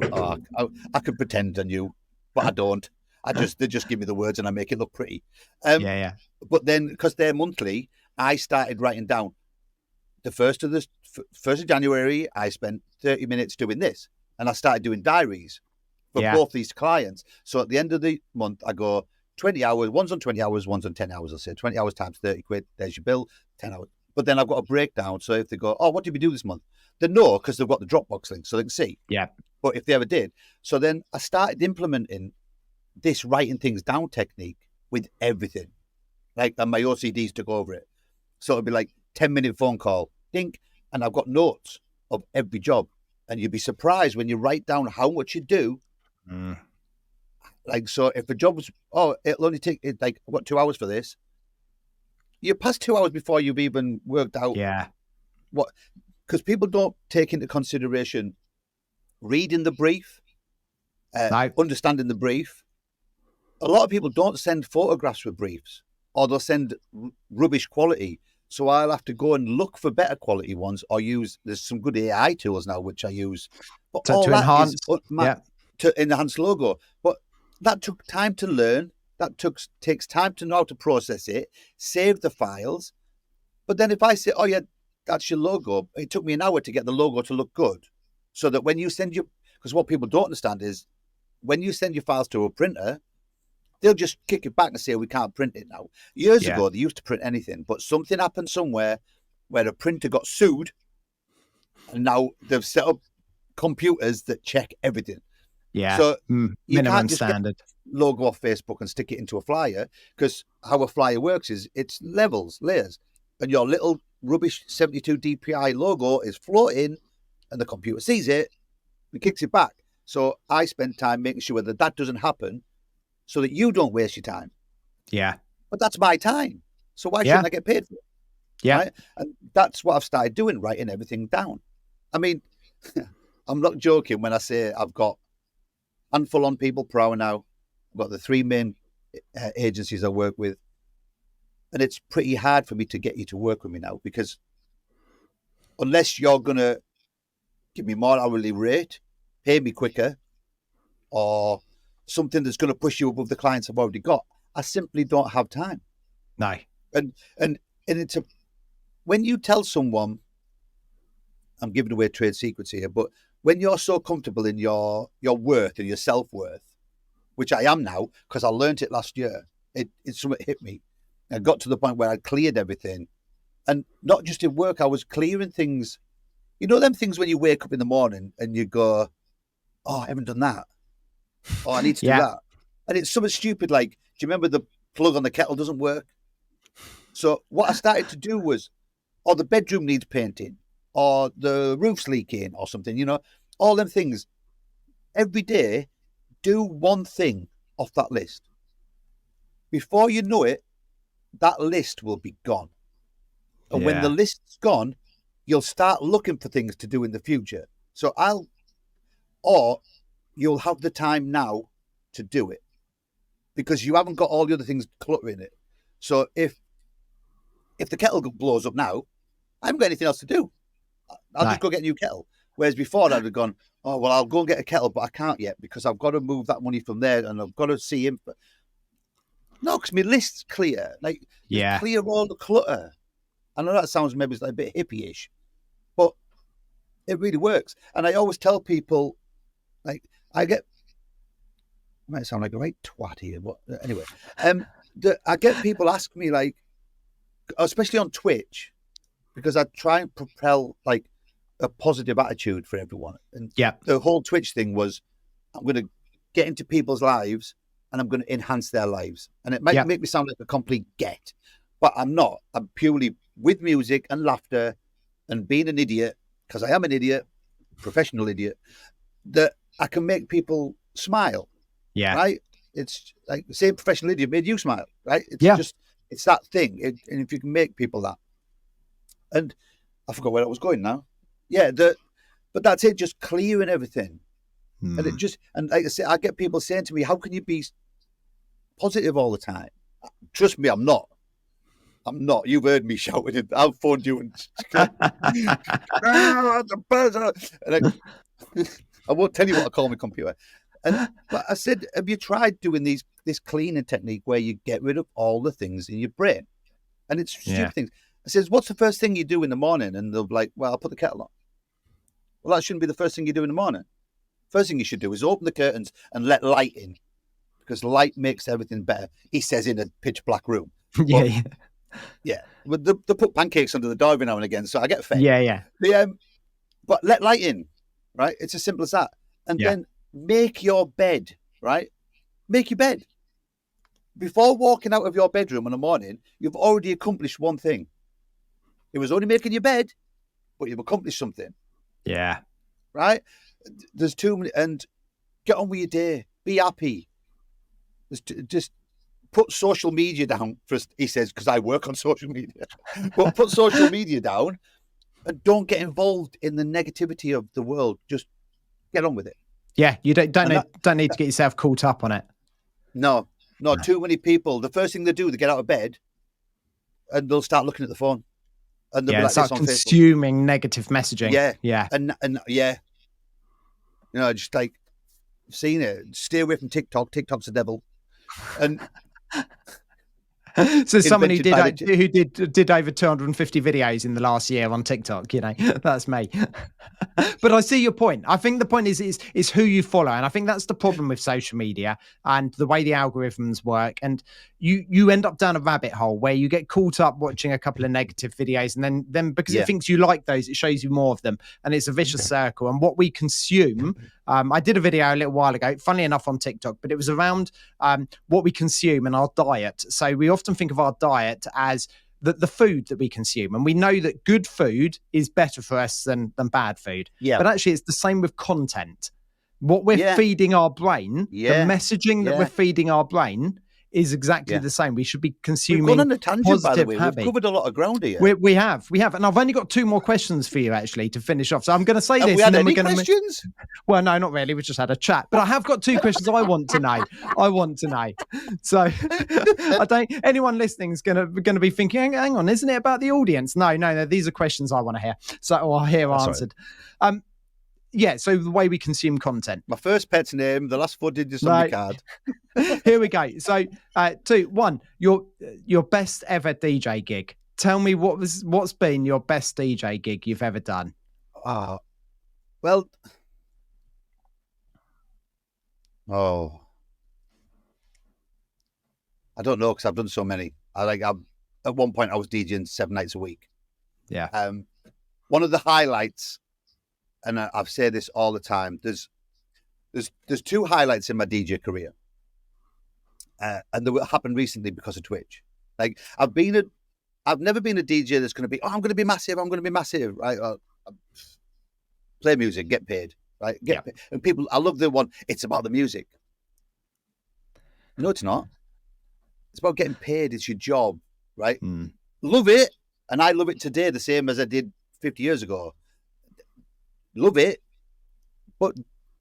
I could pretend I knew, but I don't. They just give me the words and I make it look pretty. But then, because they're monthly, I started writing down the 1st of January, I spent 30 minutes doing this. And I started doing diaries for both these clients. So at the end of the month, I go 20 hours, one's on 20 hours, one's on 10 hours. I'll say 20 hours times 30 quid, there's your bill, 10 hours. But then I've got a breakdown. So if they go, what did we do this month? They know because they've got the Dropbox link so they can see. Yeah. But if they ever did. So then I started implementing this writing things down technique with everything. And my OCDs took over it. So it'd be like 10-minute phone call, dink, and I've got notes of every job. And you'd be surprised when you write down how much you do. So if a job was, it'll only take, I've got 2 hours for this. You're past 2 hours before you've even worked out what, because people don't take into consideration reading the brief, understanding the brief. A lot of people don't send photographs with briefs, or they'll send rubbish quality. So I'll have to go and look for better quality ones, or there's some good AI tools now, which I use. But to enhance, to enhance logo. But that took time to learn. That takes time to know how to process it, save the files. But then if I say, that's your logo, it took me an hour to get the logo to look good. So that when you because what people don't understand is when you send your files to a printer, they'll just kick it back and say, we can't print it now. Years ago, they used to print anything, but something happened somewhere where a printer got sued, and now they've set up computers that check everything. Yeah, so you minimum can't just standard. Get logo off Facebook and stick it into a flyer, because how a flyer works is it's layers, and your little rubbish 72 DPI logo is floating, and the computer sees it and kicks it back. So I spend time making sure that doesn't happen, so that you don't waste your time. Yeah. But that's my time. So why shouldn't I get paid for it? Yeah. Right? And that's what I've started doing, writing everything down. I mean, I'm not joking when I say I've got a handful on people per hour now. I've got the 3 main agencies I work with. And it's pretty hard for me to get you to work with me now, because unless you're going to give me more hourly rate, pay me quicker, or something that's going to push you above the clients I've already got, I simply don't have time. No. And it's when you tell someone, I'm giving away trade secrets here, but when you're so comfortable in your worth and your self-worth, which I am now, because I learned it last year, it something hit me. I got to the point where I cleared everything, and not just in work, I was clearing things. You know them things when you wake up in the morning and you go, I haven't done that. Oh, I need to do that. And it's something stupid like, do you remember the plug on the kettle doesn't work? So what I started to do was, the bedroom needs painting, or the roof's leaking or something, all them things. Every day, do one thing off that list. Before you know it, that list will be gone. And when the list's gone, you'll start looking for things to do in the future. So you'll have the time now to do it because you haven't got all the other things cluttering it. So if the kettle blows up now, I haven't got anything else to do. I'll just go get a new kettle. Whereas before I'd have gone, oh, well, I'll go and get a kettle, but I can't yet because I've got to move that money from there and I've got to see him. No, because my list's clear. Like, clear all the clutter. I know that sounds maybe like a bit hippie-ish, but it really works. And I always tell people, like, I might sound like a right twat here, but anyway, I get people ask me, like, especially on Twitch, because I try and propel like a positive attitude for everyone. And the whole Twitch thing was, I'm going to get into people's lives and I'm going to enhance their lives. And it might make me sound like a complete get, but I'm not. I'm purely with music and laughter and being an idiot, because I am an idiot, professional idiot, that I can make people smile. Yeah. Right? It's like the same professional idiot made you smile, right? It's that thing. And if you can make people that. And I forgot where I was going now. Yeah, but that's it, just clearing everything. And and like I say, I get people saying to me, how can you be positive all the time? Trust me, I'm not. You've heard me shouting it. I've phoned you and I won't tell you what I call my computer. But I said, have you tried doing this cleaning technique where you get rid of all the things in your brain? And it's stupid things. I says, what's the first thing you do in the morning? And they'll be like, well, I'll put the kettle on. Well, that shouldn't be the first thing you do in the morning. First thing you should do is open the curtains and let light in, because light makes everything better. He says in a pitch black room. Yeah. But they put pancakes under the door every now and again, so I get fed. Yeah. But let light in, right? It's as simple as that. And then make your bed, right? Make your bed. Before walking out of your bedroom in the morning, you've already accomplished one thing. It was only making your bed, but you've accomplished something. Yeah. Right? There's too many, and get on with your day. Be happy. Just put social media down first, he says, because I work on social media. But put social media down and don't get involved in the negativity of the world. Just get on with it. Yeah, you don't need to get yourself caught up on it. No, too many people. The first thing they do, they get out of bed and they'll start looking at the phone. And they'll be like start consuming negative messaging. Yeah. And just like seeing it. Stay away from TikTok. TikTok's the devil. And so someone who did over 250 videos in the last year on TikTok, that's me. But I see your point. I think the point is who you follow, and I think that's the problem with social media and the way the algorithms work. And you end up down a rabbit hole where you get caught up watching a couple of negative videos, and then because it thinks you like those, it shows you more of them, and it's a vicious circle. And what we consume, I did a video a little while ago, funnily enough on TikTok, but it was around what we consume and our diet. So we often think of our diet as the food that we consume, and we know that good food is better for us than bad food. But actually it's the same with content. What we're feeding our brain, the messaging that we're feeding our brain is exactly the same. We should be consuming. We've gone on a tangent, by the way. We've covered a lot of ground here. We have, and I've only got 2 more questions for you actually to finish off. So I'm going to say have this. We had and then any we're going questions? Well, no, not really. We just had a chat, but I have got 2 questions I want to know. So I don't. Anyone listening is going to be thinking, hang on, isn't it about the audience? No. These are questions I want to hear. I'll hear answered. Right. So the way we consume content. My first pet's name, the last 4 digits on the card. Here we go. So 2, 1, your best ever DJ gig. Tell me what's been your best DJ gig you've ever done. Well, I don't know, because I've done so many. At one point I was DJing 7 nights a week. Yeah. One of the highlights, and I've said this all the time, there's 2 highlights in my DJ career. And they happened recently because of Twitch. Like I've never been a DJ that's going to be, I'm going to be massive, right? Play music, get paid, right? Get paid. And people, I love the one, it's about the music. No, it's not. It's about getting paid. It's your job, right? Love it. And I love it today the same as I did 50 years ago. Love it, but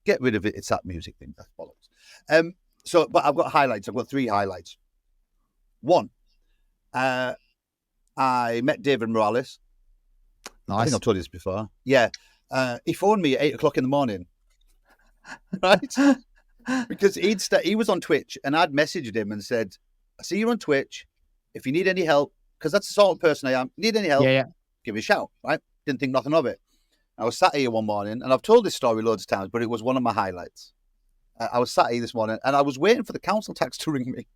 get rid of it. It's that music thing. That's bollocks. But I've got highlights. I've got 3 highlights. One, I met David Morales. Nice. I think I've told you this before. Yeah. He phoned me at 8 o'clock in the morning. Right? Because he was on Twitch, and I'd messaged him and said, I see you're on Twitch. If you need any help, because that's the sort of person I am, need any help, give me a shout, right? Didn't think nothing of it. I was sat here one morning, and I've told this story loads of times, but it was one of my highlights. I was sat here this morning, and I was waiting for the council tax to ring me,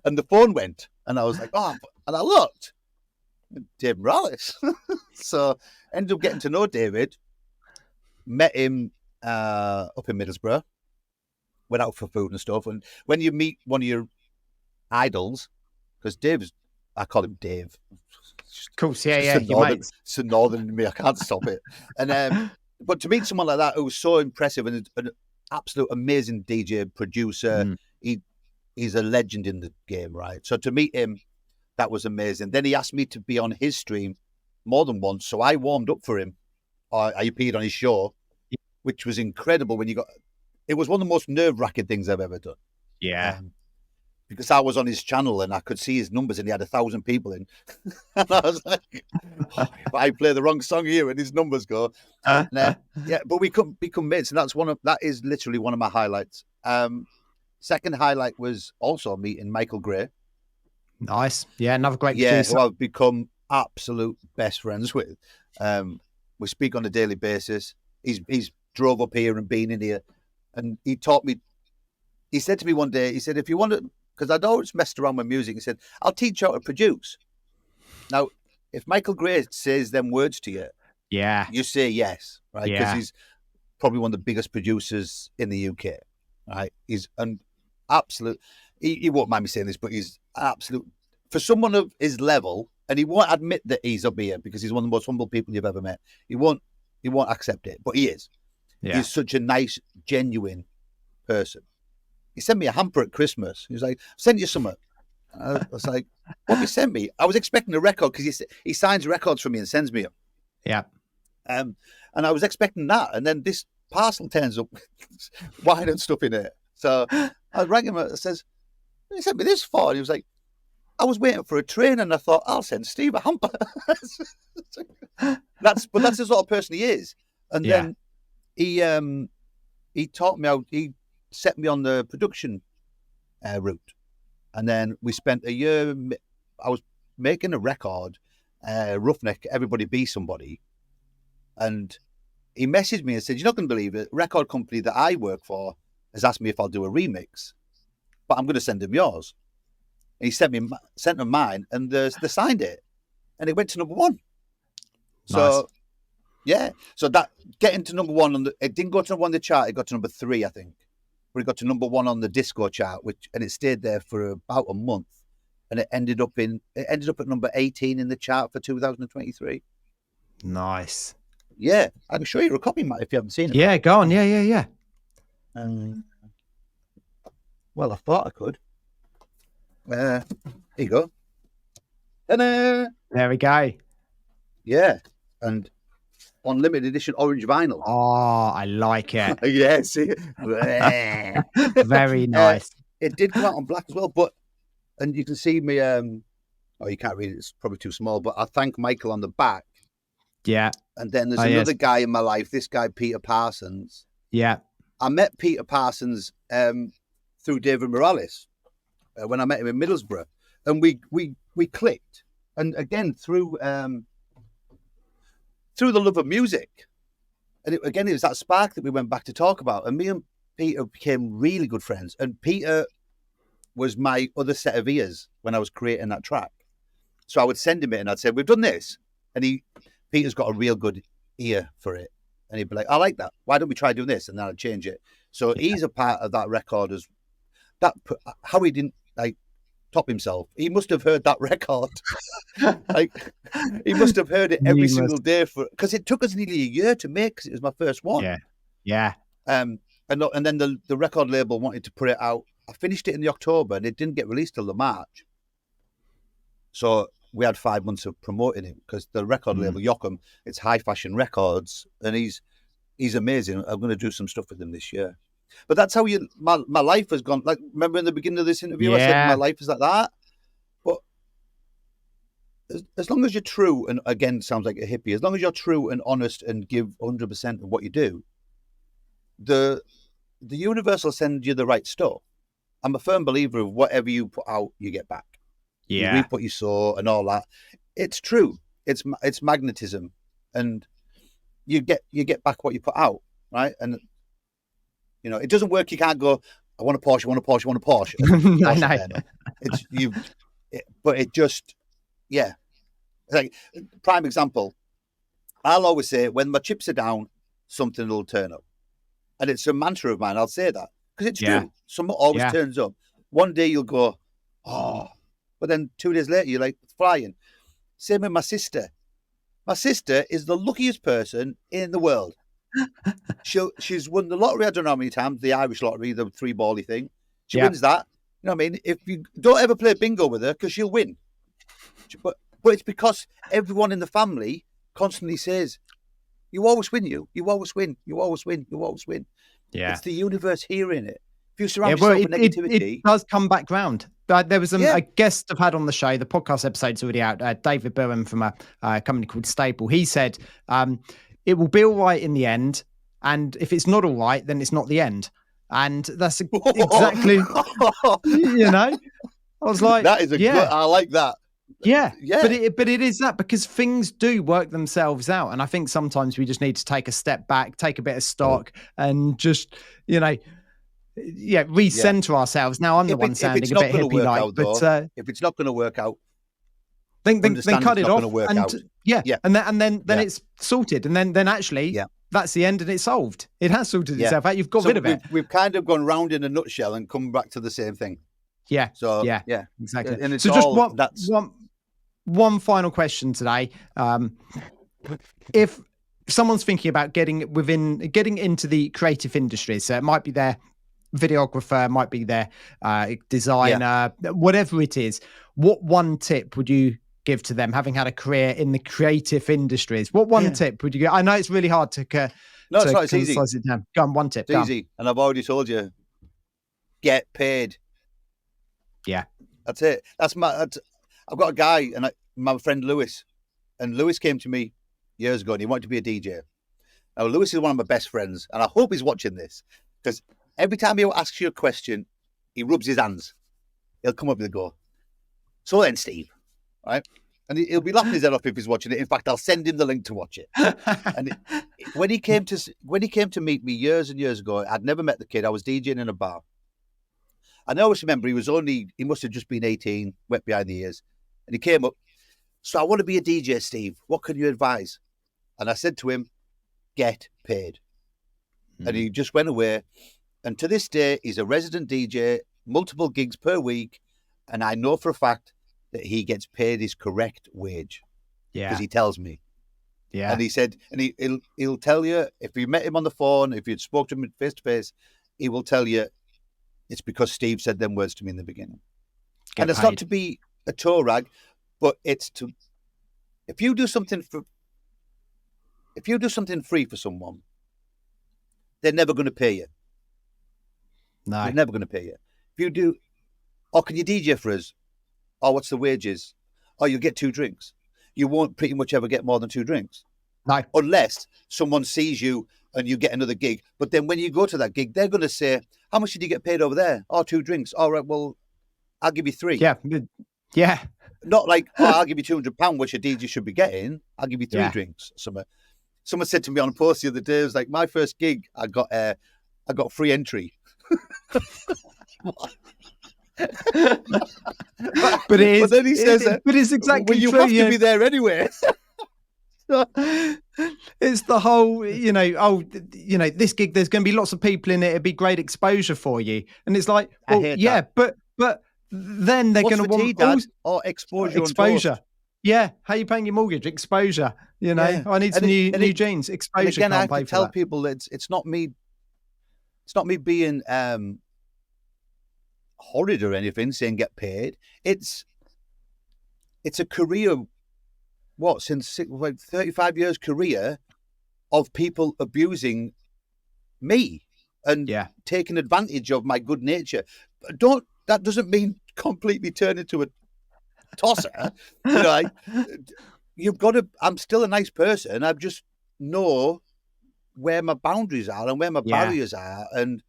and the phone went, and I was like, oh, and I looked, David Morales. So ended up getting to know David, met him up in Middlesbrough, went out for food and stuff. And when you meet one of your idols, because I call him Dave. Of course, yeah. It's a northern in me. I can't stop it. And but to meet someone like that who was so impressive and an absolute amazing DJ producer, he's a legend in the game, right? So to meet him, that was amazing. Then he asked me to be on his stream more than once, so I warmed up for him. I appeared on his show, which was incredible. It was one of the most nerve-wracking things I've ever done. Yeah. Because I was on his channel and I could see his numbers and he had 1,000 people in. And I was like, if I play the wrong song here and his numbers go. But we couldn't become mates. And that is literally one of my highlights. Second highlight was also meeting Michael Gray. Nice. Yeah, another great producer. Who I've become absolute best friends with. We speak on a daily basis. He's drove up here and been in here. And he said to me one day, he said, if you want to, because I'd always messed around with music, he said, I'll teach you how to produce. Now, if Michael Gray says them words to you, you say yes, right? Because he's probably one of the biggest producers in the UK, right? He's an absolute, he won't mind me saying this, but he's absolute, for someone of his level, and he won't admit that he's up here because he's one of the most humble people you've ever met. He won't accept it, but he is. Yeah. He's such a nice, genuine person. He sent me a hamper at Christmas. He was like, send you something. I was like, what you sent me? I was expecting a record because he signs records for me and sends me them. Yeah. And I was expecting that. And then this parcel turns up, wine and stuff in it. So I rang him and I says, what he sent me this for? And he was like, I was waiting for a train and I thought, I'll send Steve a hamper. That's the sort of person he is. And then he taught me how, he set me on the production route. And then we spent a year, I was making a record, Roughneck, Everybody Be Somebody. And he messaged me and said, you're not going to believe it, a record company that I work for has asked me if I'll do a remix, but I'm going to send him yours. And he sent them mine, and they signed it. And it went to number 1. So, nice. So that getting to number 1 it didn't go to number 1 on the chart, it got to number 3, I think. But it got to number 1 on the disco chart, and it stayed there for about a month. And it ended up at number 18 in the chart for 2023. Nice. Yeah, I can show you a copy, Matt, if you haven't seen it. Yeah, go on. Yeah. Well, I thought I could. Here you go. Ta-da! There we go. Yeah, and on limited edition orange vinyl. Oh, I like it. Yeah, see? Very nice. It did come out on black as well, and you can see me, you can't read it, it's probably too small, but I thank Michael on the back. Yeah. And then there's another guy in my life, this guy, Peter Parsons. Yeah. I met Peter Parsons through David Morales when I met him in Middlesbrough. And we clicked. And again, through the love of music. And it was that spark that we went back to talk about. And me and Peter became really good friends. And Peter was my other set of ears when I was creating that track. So I would send him it and I'd say, we've done this. And Peter's got a real good ear for it. And he'd be like, I like that. Why don't we try doing this? And then I'd change it. So he's a part of that record as that. How he didn't top himself. He must have heard that record. He must have heard it every single day because it took us nearly a year to make because it was my first one. Yeah. And then the record label wanted to put it out. I finished it in the October and it didn't get released till the March. So we had 5 months of promoting him because the record label, Yochum, it's High Fashion Records, and he's amazing. I'm going to do some stuff with him this year. But that's how my life has gone. Like, remember in the beginning of this interview, I said my life is like that. But as long as you're true, and again, sounds like a hippie, as long as you're true and honest and give 100% of what you do, the universe will send you the right stuff. I'm a firm believer of whatever you put out, you get back. You reap what you sow and all that. It's true. It's magnetism, and you get back what you put out, right? And you know, it doesn't work. You can't go, I want a Porsche, I want a Porsche, I want a Porsche. No. It's but it just, yeah. Like, prime example, I'll always say, when my chips are down, something will turn up. And it's a mantra of mine. I'll say that because it's true. Something always turns up. One day you'll go, oh, but then 2 days later, you're like flying. Same with my sister. My sister is the luckiest person in the world. She's won the lottery, I don't know how many times, the Irish lottery, the 3-bally thing. She wins that. You know what I mean? If you don't ever play bingo with her, because she'll win. But it's because everyone in the family constantly says, you always win, you always win, you always win, you always win. Yeah. It's the universe hearing it. If you surround yourself with negativity... It does come back round. There was a guest I've had on the show, the podcast episode's already out, David Burham from a company called Staple. He said, it will be all right in the end, and if it's not all right, then it's not the end. And that's exactly, you know, I was like... That is good, I like that. Yeah. But it is that, because things do work themselves out. And I think sometimes we just need to take a step back, take a bit of stock, and just, you know, recenter ourselves. Now, I'm the one sounding a bit hippie-like, but if it's not going to work out, then cut it off. And then it's sorted. And then actually, that's the end, and it's solved. It has sorted itself out. You've got rid of it. We've kind of gone round in a nutshell and come back to the same thing. Yeah. So exactly. And it's so just one final question today. If someone's thinking about getting into the creative industries, so it might be their videographer, might be their designer, whatever it is, what one tip would you give to them, having had a career in the creative industries? What one tip would you give? I know it's really hard to no, it's not. It's easy. It down. Go on, one tip. It's easy. And I've already told you, get paid. Yeah. That's it. I've got a guy, and my friend Lewis, and Lewis came to me years ago, and he wanted to be a DJ. Now, Lewis is one of my best friends, and I hope he's watching this, because every time he asks you a question, he rubs his hands. He'll come up and go, so then, Steve, right? And he'll be laughing his head off if he's watching it. In fact, I'll send him the link to watch it. And when he came to meet me years and years ago, I'd never met the kid. I was DJing in a bar. And I always remember he must have just been 18, wet behind the ears. And he came up, so I want to be a DJ, Steve. What can you advise? And I said to him, get paid. And he just went away. And to this day, he's a resident DJ, multiple gigs per week. And I know for a fact that he gets paid his correct wage. Yeah. Because he tells me. Yeah. And he said, and he'll tell you, if you met him on the phone, if you'd spoke to him face to face, he will tell you, it's because Steve said them words to me in the beginning. And it's not to be a toe rag, but it's to, if you do something free for someone, they're never going to pay you. No. They're never going to pay you. If you do, can you DJ for us? What's the wages? You'll get 2 drinks. You won't pretty much ever get more than 2 drinks. No. Unless someone sees you and you get another gig. But then when you go to that gig, they're going to say, how much did you get paid over there? 2 drinks. All right, well, I'll give you 3. Yeah. Yeah. Not like, I'll give you £200, which a DJ should be getting. I'll give you 3 drinks. Someone said to me on a post the other day, it was like, my first gig, I got free entry. But then he says, but it's exactly you true. Have to be there anyway. It's the whole, this gig, there's going to be lots of people in it. It'd be great exposure for you. And it's like, well, but then they're going to want exposure. Yeah. How are you paying your mortgage? Exposure. I need some new jeans. Exposure. And again, I have to tell people that it's not me. It's not me being horrid or anything, saying get paid. It's it's a career, since 35 years career of people abusing me and taking advantage of my good nature. That doesn't mean completely turn into a tosser. You've got to, I'm still a nice person. I just know where my boundaries are and where my barriers are. And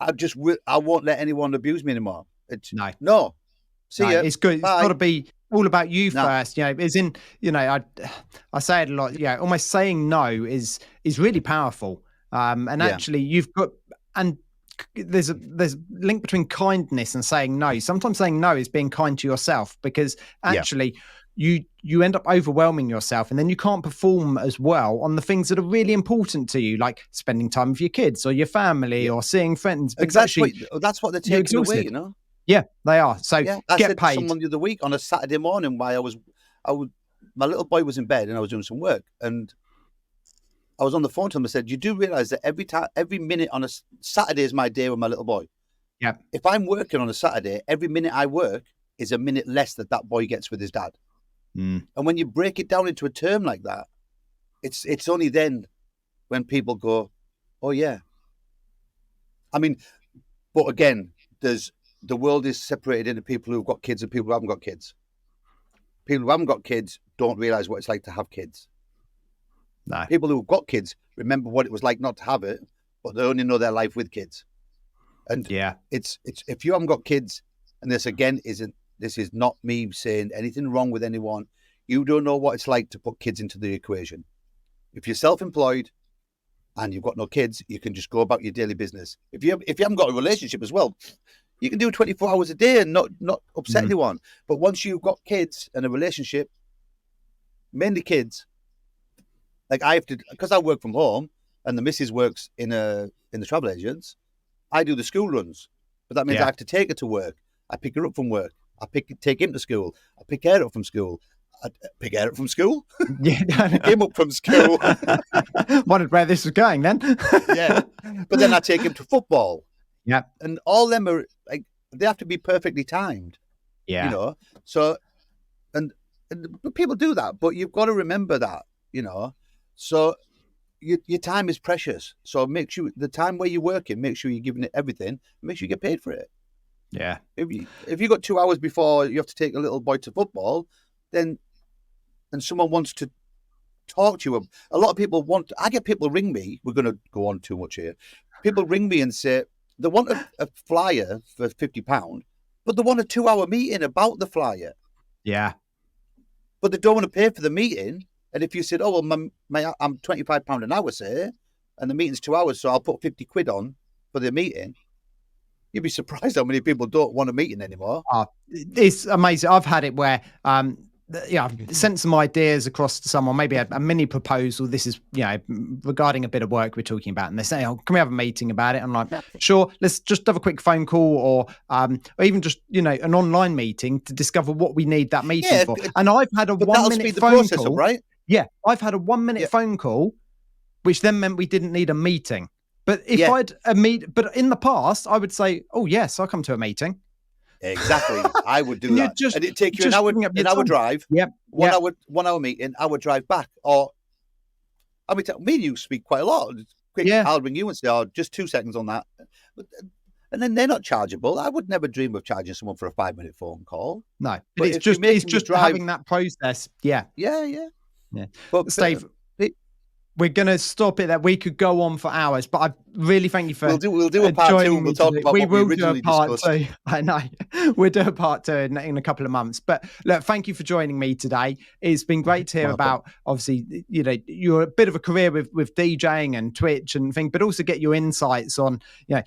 I won't let anyone abuse me anymore. No. See ya. It's good. Bye. It's got to be all about you first. As in, I say it a lot. Almost saying no is really powerful. And actually, you've got, and there's a link between kindness and saying no. Sometimes saying no is being kind to yourself, because actually you end up overwhelming yourself, and then you can't perform as well on the things that are really important to you, like spending time with your kids or your family or seeing friends. Exactly. That's what they're taking away, Yeah, they are. So I get said paid. To someone the other week on a Saturday morning, while my little boy was in bed and I was doing some work, and I was on the phone to him. I said, "You do realize that every minute on a Saturday is my day with my little boy. Yeah. If I'm working on a Saturday, every minute I work is a minute less that boy gets with his dad. And when you break it down into a term like that, it's only then when people go, oh yeah. I mean, but again, the world is separated into people who've got kids and people who haven't got kids. People who haven't got kids don't realize what it's like to have kids. No. People who've got kids remember what it was like not to have it, but they only know their life with kids. And it's if you haven't got kids, and this is not me saying anything wrong with anyone, you don't know what it's like to put kids into the equation. If you're self-employed and you've got no kids, you can just go about your daily business. If you haven't got a relationship as well, you can do 24 hours a day and not upset anyone. But once you've got kids and a relationship, mainly kids, like I have to, because I work from home and the missus works in the travel agents, I do the school runs. But that means I have to take her to work. I pick her up from work. I take him to school. I pick her up from school. I pick her up from school. Pick him up from school. Wondered where this was going then. But then I take him to football. Yeah. And all them are like, they have to be perfectly timed. Yeah. So, and people do that, but you've got to remember that, So your time is precious. So make sure the time where you're working, make sure you're giving it everything. Make sure you get paid for it. Yeah. If you got 2 hours before you have to take a little boy to football, then and someone wants to talk to you. A lot of people I get people ring me. We're going to go on too much here. People ring me and say they want a flyer for £50, but they want a 2-hour meeting about the flyer. Yeah. But they don't want to pay for the meeting. And if you said, oh, well, I'm £25 an hour, say, and the meeting's 2 hours, so I'll put 50 quid on for the meeting, you'd be surprised how many people don't want a meeting anymore. It's amazing. I've had it where, I've sent some ideas across to someone, maybe a mini proposal. This is, regarding a bit of work we're talking about. And they say, oh, can we have a meeting about it? I'm like, sure, let's just have a quick phone call or even just, an online meeting to discover what we need that meeting for. And I've had a 1 minute phone call. Right? Yeah. I've had a 1 minute phone call, which then meant we didn't need a meeting. But if but in the past, I would say, oh, yes, I'll come to a meeting. Exactly. I would do that. And it'd take you an hour drive, 1 hour meeting, hour drive back. Or, I mean, me and you speak quite a lot. Quick, I'll ring you and say, oh, just 2 seconds on that. And then they're not chargeable. I would never dream of charging someone for a 5-minute phone call. No, but it's just having that process. Yeah. Yeah. But Steve, we're going to stop it there. We could go on for hours, but I really thank you for We'll do a part 2 and we'll talk about what we originally discussed. I know. We'll do a part 2 in a couple of months. But look, thank you for joining me today. It's been great to hear about, obviously, you're a bit of a career with DJing and Twitch and things, but also get your insights on,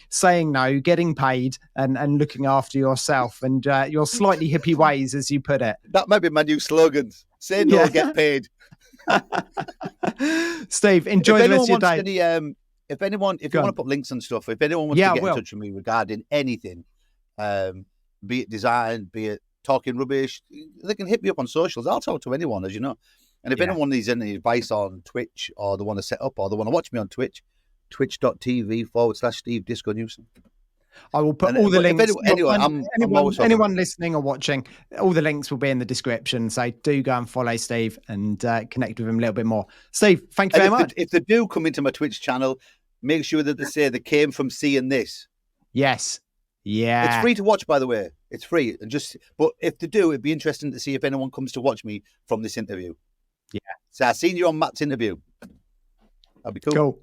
saying no, getting paid and looking after yourself and your slightly hippie ways, as you put it. That might be my new slogan. Say no, get paid. Steve, enjoy the rest of your day. If you want to put links and stuff, if anyone wants to get in touch with me regarding anything, be it design, be it talking rubbish, they can hit me up on socials. I'll talk to anyone, as you know. And if anyone needs any advice on Twitch, or they want to set up, or they want to watch me on Twitch, twitch.tv/Steve Disco Newsome. I will put all the links. Anyone listening or watching, all the links will be in the description. So do go and follow Steve and connect with him a little bit more. Steve, thank you very much. If they do come into my Twitch channel, make sure that they say they came from seeing this. Yes. Yeah. It's free to watch, by the way. It's free. But if they do, it'd be interesting to see if anyone comes to watch me from this interview. Yeah. So I've seen you on Matt's interview. That'd be cool.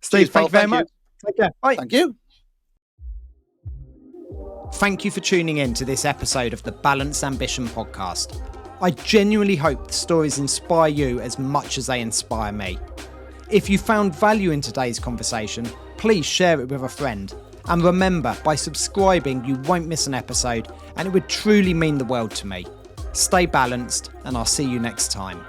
Steve, thank you very much. Take care. Bye. Thank you. Thank you for tuning in to this episode of the Balanced Ambition podcast. I genuinely hope the stories inspire you as much as they inspire me. If you found value in today's conversation, please share it with a friend. And remember, by subscribing, you won't miss an episode, and it would truly mean the world to me. Stay balanced, and I'll see you next time.